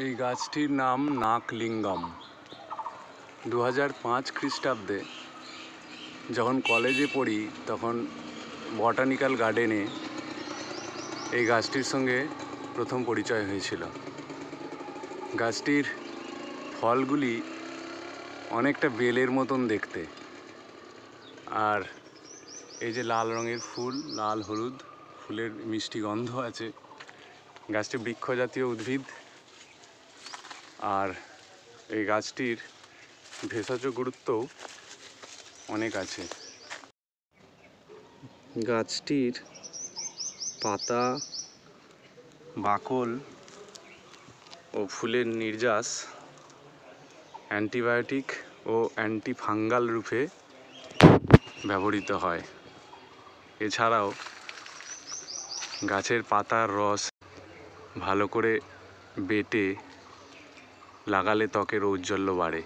এই গাছটির নাম নাকলিঙ্গম। 2005 খ্রিস্টাব্দে যখন কলেজে পড়ি তখন বটানিক্যাল গার্ডেনে এই গাছটির সঙ্গে প্রথম পরিচয় হয়েছিল। গাছটির ফলগুলি অনেকটা বেলের মতন দেখতে, আর এই যে লাল রঙের ফুল, লাল হলুদ ফুলের মিষ্টি গন্ধ আছে। গাছটি বৃক্ষজাতীয় উদ্ভিদ, আর এই গাছটির ভেষজ গুরুত্বও অনেক আছে। গাছটির পাতা, বাকল ও ফুলের নির্যাস অ্যান্টিবায়োটিক ও অ্যান্টিফাঙ্গাল রূপে ব্যবহৃত হয়। এছাড়াও গাছের পাতার রস ভালো করে বেটে লাগালে ত্বকের ঔজ্জ্বল্য বাড়ে।